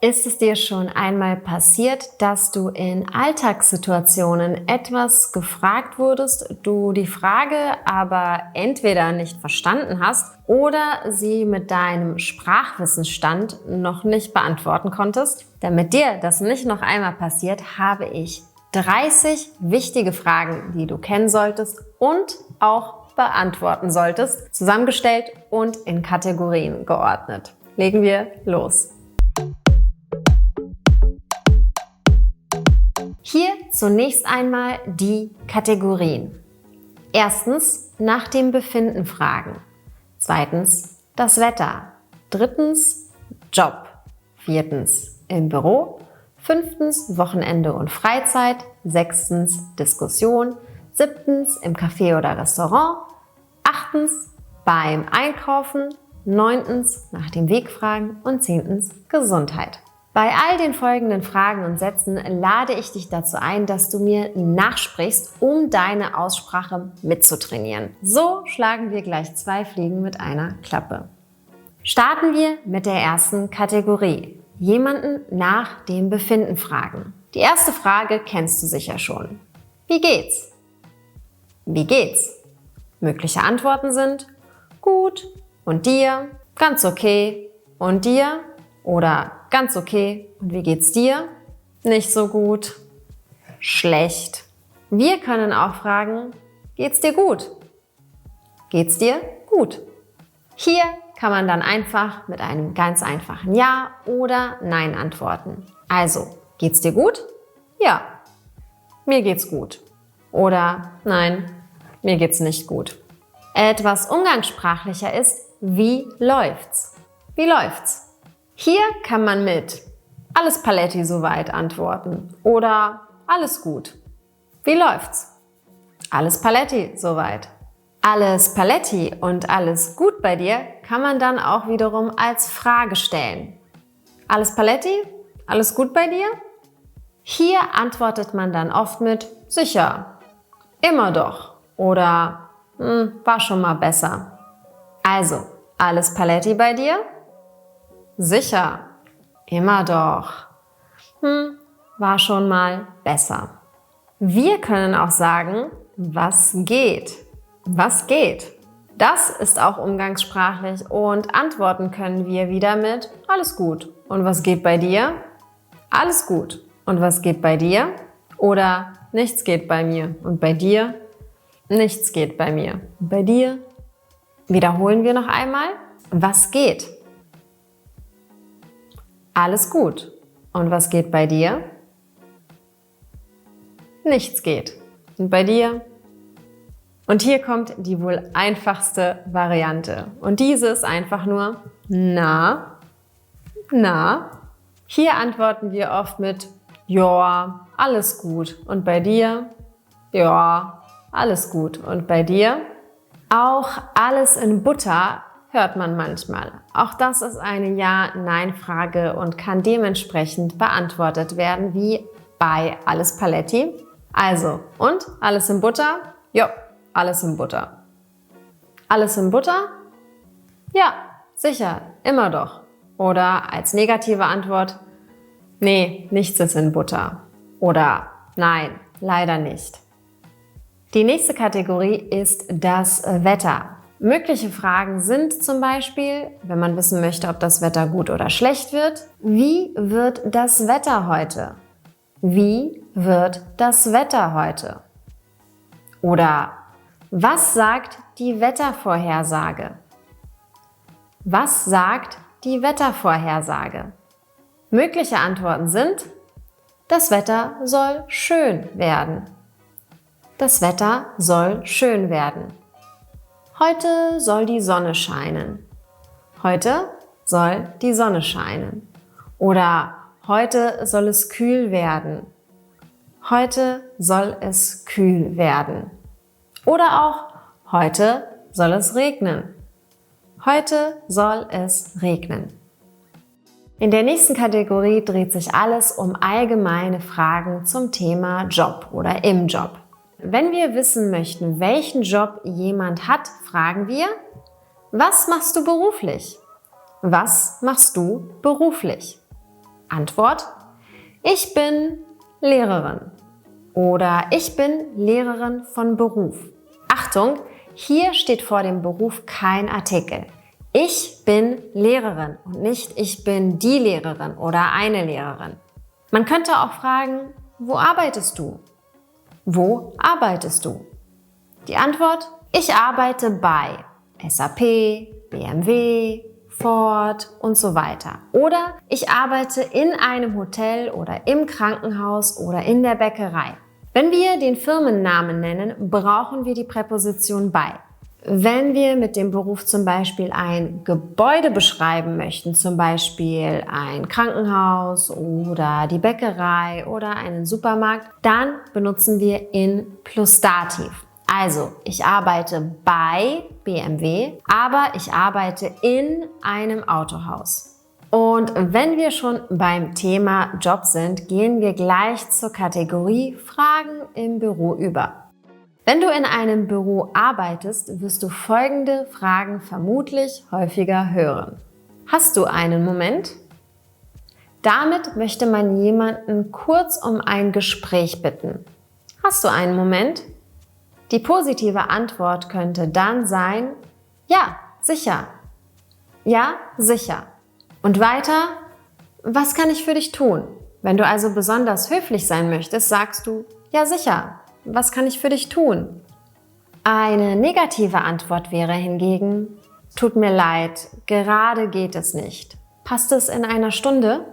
Ist es dir schon einmal passiert, dass du in Alltagssituationen etwas gefragt wurdest, du die Frage aber entweder nicht verstanden hast oder sie mit deinem Sprachwissensstand noch nicht beantworten konntest? Damit dir das nicht noch einmal passiert, habe ich 30 wichtige Fragen, die du kennen solltest und auch beantworten solltest, zusammengestellt und in Kategorien geordnet. Legen wir los. Hier zunächst einmal die Kategorien. Erstens, nach dem Befinden fragen. Zweitens, das Wetter. Drittens, Job. Viertens, im Büro. Fünftens, Wochenende und Freizeit. Sechstens, Diskussion. Siebtens, im Café oder Restaurant. Achtens, beim Einkaufen. Neuntens, nach dem Weg fragen. Und zehntens, Gesundheit. Bei all den folgenden Fragen und Sätzen lade ich dich dazu ein, dass du mir nachsprichst, um deine Aussprache mitzutrainieren. So schlagen wir gleich 2 Fliegen mit einer Klappe. Starten wir mit der ersten Kategorie. Jemanden nach dem Befinden fragen. Die erste Frage kennst du sicher schon. Wie geht's? Wie geht's? Mögliche Antworten sind gut und dir, ganz okay und dir oder ganz okay und wie geht's dir? Nicht so gut, schlecht. Wir können auch fragen, geht's dir gut? Geht's dir gut? Hier kann man dann einfach mit einem ganz einfachen Ja oder Nein antworten. Also, geht's dir gut? Ja, mir geht's gut. Oder nein, mir geht's nicht gut. Etwas umgangssprachlicher ist, wie läuft's? Wie läuft's? Hier kann man mit alles Paletti soweit antworten oder alles gut. Wie läuft's? Alles Paletti soweit. Alles Paletti und alles gut bei dir kann man dann auch wiederum als Frage stellen. Alles Paletti? Alles gut bei dir? Hier antwortet man dann oft mit sicher, immer doch oder war schon mal besser. Also, alles Paletti bei dir? Sicher, immer doch. War schon mal besser. Wir können auch sagen, was geht? Was geht? Das ist auch umgangssprachlich und antworten können wir wieder mit alles gut. Und was geht bei dir? Alles gut. Und was geht bei dir? Oder nichts geht bei mir. Und bei dir? Nichts geht bei mir. Und bei dir? Wiederholen wir noch einmal. Was geht? Alles gut. Und was geht bei dir? Nichts geht. Und bei dir? Und hier kommt die wohl einfachste Variante. Und diese ist einfach nur na, na. Hier antworten wir oft mit ja, alles gut. Und bei dir? Ja, alles gut. Und bei dir? Auch alles in Butter hört man manchmal. Auch das ist eine Ja-Nein-Frage und kann dementsprechend beantwortet werden wie bei alles Paletti. Also, und alles in Butter? Jo, alles in Butter. Alles in Butter? Ja, sicher, immer doch. Oder als negative Antwort, nee, nichts ist in Butter. Oder nein, leider nicht. Die nächste Kategorie ist das Wetter. Mögliche Fragen sind zum Beispiel, wenn man wissen möchte, ob das Wetter gut oder schlecht wird, wie wird das Wetter heute? Wie wird das Wetter heute? Oder was sagt die Wettervorhersage? Was sagt die Wettervorhersage? Mögliche Antworten sind, das Wetter soll schön werden. Das Wetter soll schön werden. Heute soll die Sonne scheinen. Heute soll die Sonne scheinen. Oder heute soll es kühl werden. Heute soll es kühl werden. Oder auch heute soll es regnen. Heute soll es regnen. In der nächsten Kategorie dreht sich alles um allgemeine Fragen zum Thema Job oder im Job. Wenn wir wissen möchten, welchen Job jemand hat, fragen wir, was machst du beruflich? Was machst du beruflich? Antwort: Ich bin Lehrerin oder ich bin Lehrerin von Beruf. Achtung, hier steht vor dem Beruf kein Artikel. Ich bin Lehrerin und nicht ich bin die Lehrerin oder eine Lehrerin. Man könnte auch fragen, wo arbeitest du? Wo arbeitest du? Die Antwort: Ich arbeite bei SAP, BMW, Ford und so weiter. Oder ich arbeite in einem Hotel oder im Krankenhaus oder in der Bäckerei. Wenn wir den Firmennamen nennen, brauchen wir die Präposition bei. Wenn wir mit dem Beruf zum Beispiel ein Gebäude beschreiben möchten, zum Beispiel ein Krankenhaus oder die Bäckerei oder einen Supermarkt, dann benutzen wir in plus Dativ. Also, ich arbeite bei BMW, aber ich arbeite in einem Autohaus. Und wenn wir schon beim Thema Job sind, gehen wir gleich zur Kategorie Fragen im Büro über. Wenn du in einem Büro arbeitest, wirst du folgende Fragen vermutlich häufiger hören. Hast du einen Moment? Damit möchte man jemanden kurz um ein Gespräch bitten. Hast du einen Moment? Die positive Antwort könnte dann sein: Ja, sicher. Ja, sicher. Und weiter: Was kann ich für dich tun? Wenn du also besonders höflich sein möchtest, sagst du: Ja, sicher. Was kann ich für dich tun? Eine negative Antwort wäre hingegen: Tut mir leid, gerade geht es nicht. Passt es in einer Stunde?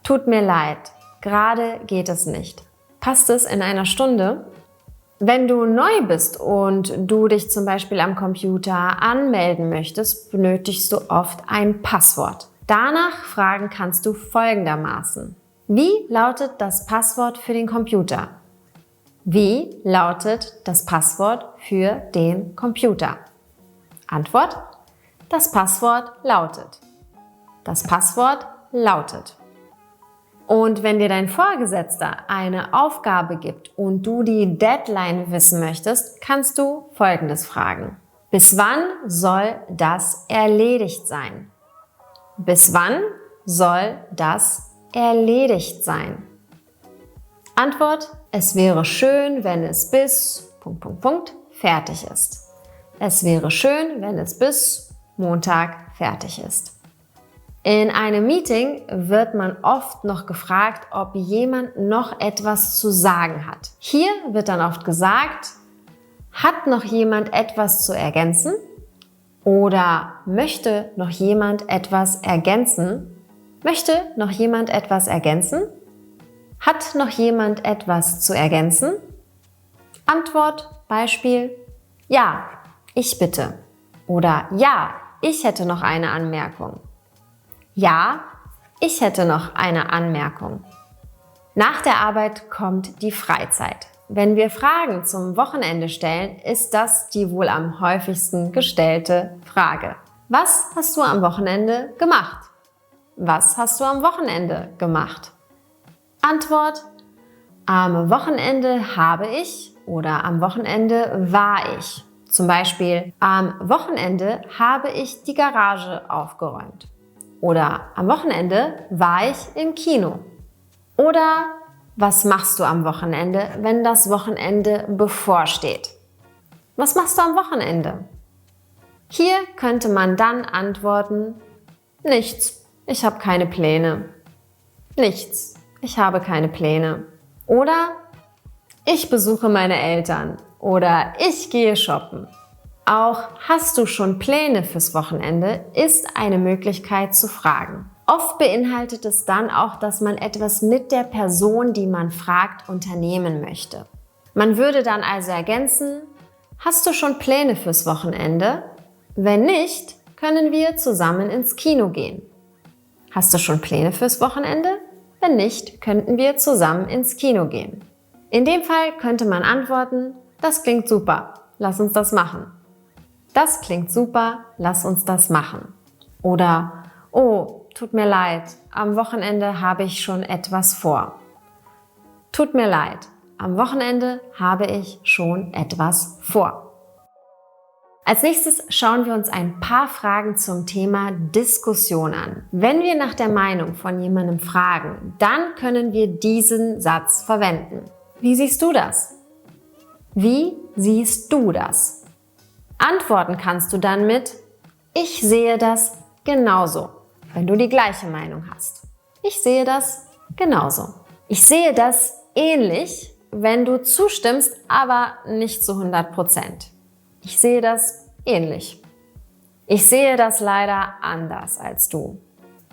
Tut mir leid, gerade geht es nicht. Passt es in einer Stunde? Wenn du neu bist und du dich zum Beispiel am Computer anmelden möchtest, benötigst du oft ein Passwort. Danach fragen kannst du folgendermaßen: Wie lautet das Passwort für den Computer? Wie lautet das Passwort für den Computer? Antwort: Das Passwort lautet. Das Passwort lautet. Und wenn dir dein Vorgesetzter eine Aufgabe gibt und du die Deadline wissen möchtest, kannst du Folgendes fragen: Bis wann soll das erledigt sein? Bis wann soll das erledigt sein? Antwort: Es wäre schön, wenn es bis ... fertig ist. Es wäre schön, wenn es bis Montag fertig ist. In einem Meeting wird man oft noch gefragt, ob jemand noch etwas zu sagen hat. Hier wird dann oft gesagt: Hat noch jemand etwas zu ergänzen? Oder möchte noch jemand etwas ergänzen? Möchte noch jemand etwas ergänzen? Hat noch jemand etwas zu ergänzen? Antwort, Beispiel: Ja, ich bitte. Oder ja, ich hätte noch eine Anmerkung. Ja, ich hätte noch eine Anmerkung. Nach der Arbeit kommt die Freizeit. Wenn wir Fragen zum Wochenende stellen, ist das die wohl am häufigsten gestellte Frage. Was hast du am Wochenende gemacht? Was hast du am Wochenende gemacht? Antwort: Am Wochenende habe ich oder am Wochenende war ich. Zum Beispiel: Am Wochenende habe ich die Garage aufgeräumt. Oder am Wochenende war ich im Kino. Oder: Was machst du am Wochenende, wenn das Wochenende bevorsteht? Was machst du am Wochenende? Hier könnte man dann antworten: Nichts, ich habe keine Pläne. Nichts, ich habe keine Pläne. Oder: Ich besuche meine Eltern. Oder ich gehe shoppen. Auch hast du schon Pläne fürs Wochenende ist eine Möglichkeit zu fragen. Oft beinhaltet es dann auch, dass man etwas mit der Person, die man fragt, unternehmen möchte. Man würde dann also ergänzen: Hast du schon Pläne fürs Wochenende? Wenn nicht, können wir zusammen ins Kino gehen. Hast du schon Pläne fürs Wochenende? Wenn nicht, könnten wir zusammen ins Kino gehen. In dem Fall könnte man antworten: Das klingt super, lass uns das machen. Das klingt super, lass uns das machen. Oder: Oh, tut mir leid, am Wochenende habe ich schon etwas vor. Tut mir leid, am Wochenende habe ich schon etwas vor. Als nächstes schauen wir uns ein paar Fragen zum Thema Diskussion an. Wenn wir nach der Meinung von jemandem fragen, dann können wir diesen Satz verwenden. Wie siehst du das? Wie siehst du das? Antworten kannst du dann mit Ich sehe das genauso, wenn du die gleiche Meinung hast. Ich sehe das genauso. Ich sehe das ähnlich, wenn du zustimmst, aber nicht zu 100%. Ich sehe das ähnlich. Ich sehe das leider anders als du,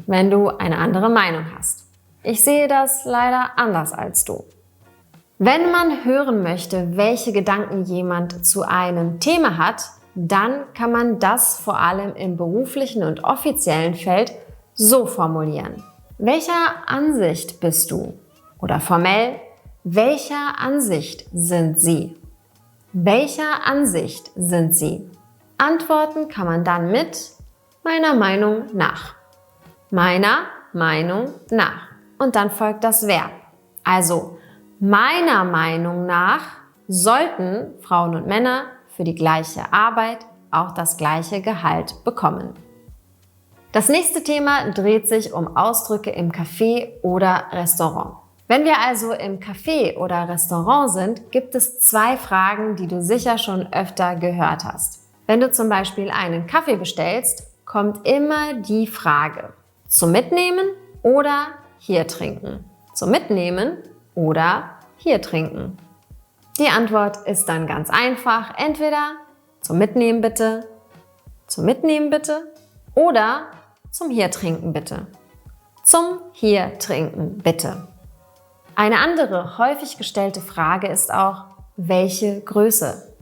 wenn du eine andere Meinung hast. Ich sehe das leider anders als du. Wenn man hören möchte, welche Gedanken jemand zu einem Thema hat, dann kann man das vor allem im beruflichen und offiziellen Feld so formulieren. Welcher Ansicht bist du? Oder formell, welcher Ansicht sind Sie? Welcher Ansicht sind Sie? Antworten kann man dann mit meiner Meinung nach. Meiner Meinung nach. Und dann folgt das Verb. Also, meiner Meinung nach sollten Frauen und Männer für die gleiche Arbeit auch das gleiche Gehalt bekommen. Das nächste Thema dreht sich um Ausdrücke im Café oder Restaurant. Wenn wir also im Café oder Restaurant sind, gibt es 2 Fragen, die du sicher schon öfter gehört hast. Wenn du zum Beispiel einen Kaffee bestellst, kommt immer die Frage: Zum Mitnehmen oder hier trinken? Zum Mitnehmen oder hier trinken? Die Antwort ist dann ganz einfach. Entweder zum Mitnehmen bitte oder zum hier trinken bitte. Zum hier trinken bitte. Eine andere häufig gestellte Frage ist auch, welche Größe?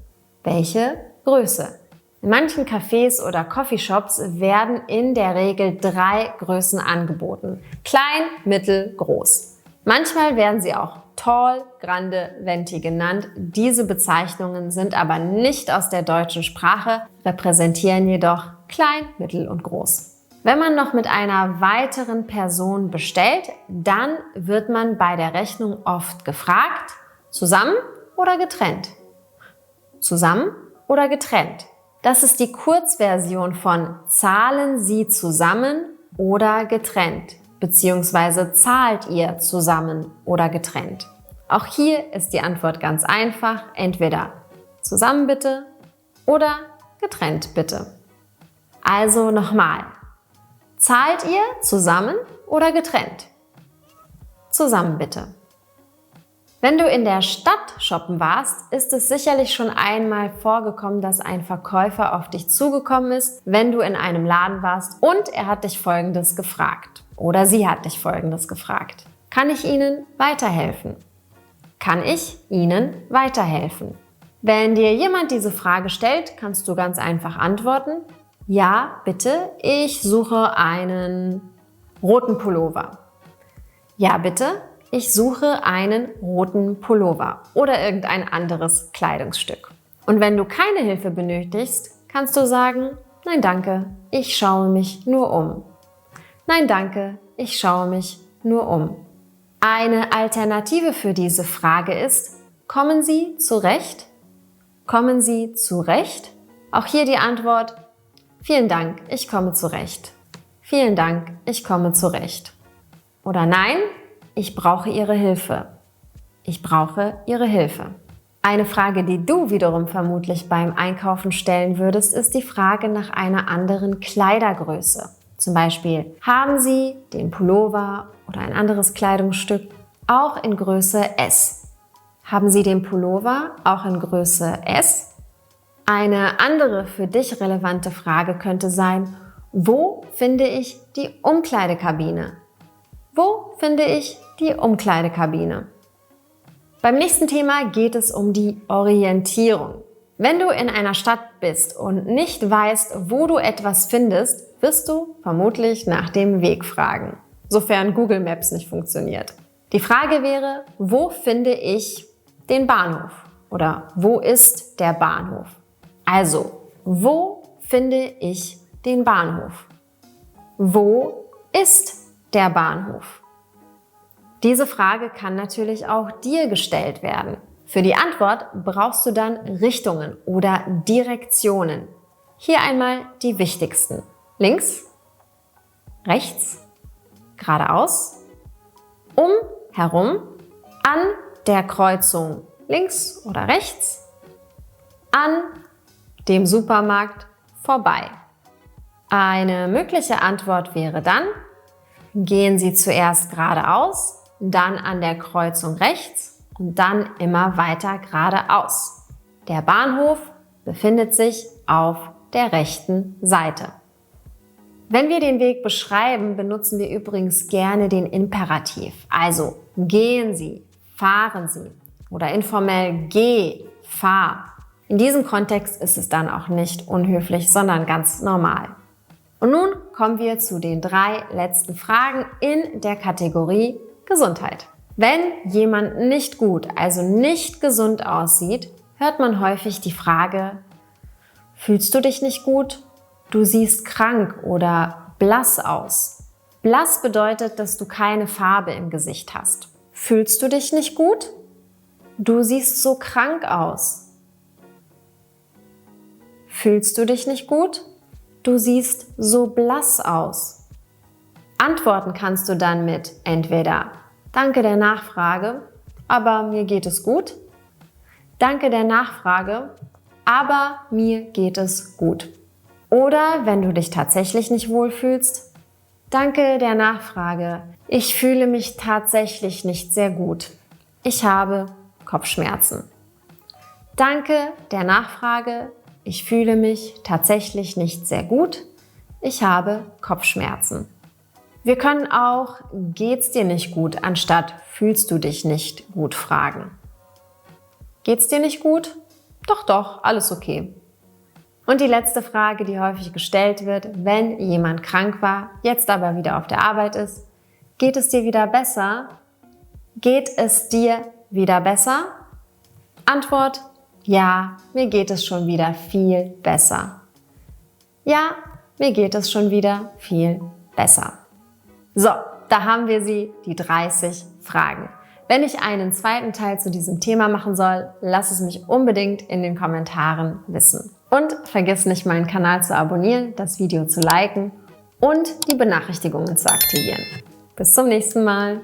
Welche Größe? In manchen Cafés oder Coffeeshops werden in der Regel 3 Größen angeboten. Klein, mittel, groß. Manchmal werden sie auch Tall, Grande, Venti genannt. Diese Bezeichnungen sind aber nicht aus der deutschen Sprache, repräsentieren jedoch klein, mittel und groß. Wenn man noch mit einer weiteren Person bestellt, dann wird man bei der Rechnung oft gefragt, zusammen oder getrennt? Zusammen oder getrennt? Das ist die Kurzversion von zahlen Sie zusammen oder getrennt, beziehungsweise zahlt ihr zusammen oder getrennt. Auch hier ist die Antwort ganz einfach, entweder zusammen bitte oder getrennt bitte. Also nochmal. Zahlt ihr zusammen oder getrennt? Zusammen bitte. Wenn du in der Stadt shoppen warst, ist es sicherlich schon einmal vorgekommen, dass ein Verkäufer auf dich zugekommen ist, wenn du in einem Laden warst und er hat dich Folgendes gefragt oder sie hat dich Folgendes gefragt. Kann ich Ihnen weiterhelfen? Kann ich Ihnen weiterhelfen? Wenn dir jemand diese Frage stellt, kannst du ganz einfach antworten: Ja, bitte, ich suche einen roten Pullover. Ja, bitte, ich suche einen roten Pullover oder irgendein anderes Kleidungsstück. Und wenn du keine Hilfe benötigst, kannst du sagen: Nein, danke, ich schaue mich nur um. Nein, danke, ich schaue mich nur um. Eine Alternative für diese Frage ist: Kommen Sie zurecht? Kommen Sie zurecht? Auch hier die Antwort: Vielen Dank, ich komme zurecht. Vielen Dank, ich komme zurecht. Oder nein, ich brauche Ihre Hilfe. Ich brauche Ihre Hilfe. Eine Frage, die du wiederum vermutlich beim Einkaufen stellen würdest, ist die Frage nach einer anderen Kleidergröße. Zum Beispiel: Haben Sie den Pullover oder ein anderes Kleidungsstück auch in Größe S? Haben Sie den Pullover auch in Größe S? Eine andere für dich relevante Frage könnte sein: Wo finde ich die Umkleidekabine? Wo finde ich die Umkleidekabine? Beim nächsten Thema geht es um die Orientierung. Wenn du in einer Stadt bist und nicht weißt, wo du etwas findest, wirst du vermutlich nach dem Weg fragen, sofern Google Maps nicht funktioniert. Die Frage wäre: Wo finde ich den Bahnhof? Oder wo ist der Bahnhof? Also, wo finde ich den Bahnhof? Wo ist der Bahnhof? Diese Frage kann natürlich auch dir gestellt werden. Für die Antwort brauchst du dann Richtungen oder Direktionen. Hier einmal die wichtigsten. Links, rechts, geradeaus, herum, an der Kreuzung links oder rechts, an dem Supermarkt vorbei. Eine mögliche Antwort wäre dann, gehen Sie zuerst geradeaus, dann an der Kreuzung rechts und dann immer weiter geradeaus. Der Bahnhof befindet sich auf der rechten Seite. Wenn wir den Weg beschreiben, benutzen wir übrigens gerne den Imperativ. Also gehen Sie, fahren Sie oder informell geh, fahr. In diesem Kontext ist es dann auch nicht unhöflich, sondern ganz normal. Und nun kommen wir zu den 3 letzten Fragen in der Kategorie Gesundheit. Wenn jemand nicht gut, also nicht gesund aussieht, hört man häufig die Frage, fühlst du dich nicht gut? Du siehst krank oder blass aus. Blass bedeutet, dass du keine Farbe im Gesicht hast. Fühlst du dich nicht gut? Du siehst so krank aus. Fühlst du dich nicht gut? Du siehst so blass aus. Antworten kannst du dann mit entweder Danke der Nachfrage, aber mir geht es gut. Danke der Nachfrage, aber mir geht es gut. Oder wenn du dich tatsächlich nicht wohlfühlst, Danke der Nachfrage, ich fühle mich tatsächlich nicht sehr gut. Ich habe Kopfschmerzen. Danke der Nachfrage, ich fühle mich tatsächlich nicht sehr gut. Ich habe Kopfschmerzen. Wir können auch geht's dir nicht gut anstatt fühlst du dich nicht gut fragen. Geht's dir nicht gut? Doch, doch, alles okay. Und die letzte Frage, die häufig gestellt wird, wenn jemand krank war, jetzt aber wieder auf der Arbeit ist, geht es dir wieder besser? Geht es dir wieder besser? Antwort, ja, mir geht es schon wieder viel besser. Ja, mir geht es schon wieder viel besser. So, da haben wir sie, die 30 Fragen. Wenn ich einen zweiten Teil zu diesem Thema machen soll, lass es mich unbedingt in den Kommentaren wissen. Und vergiss nicht, meinen Kanal zu abonnieren, das Video zu liken und die Benachrichtigungen zu aktivieren. Bis zum nächsten Mal.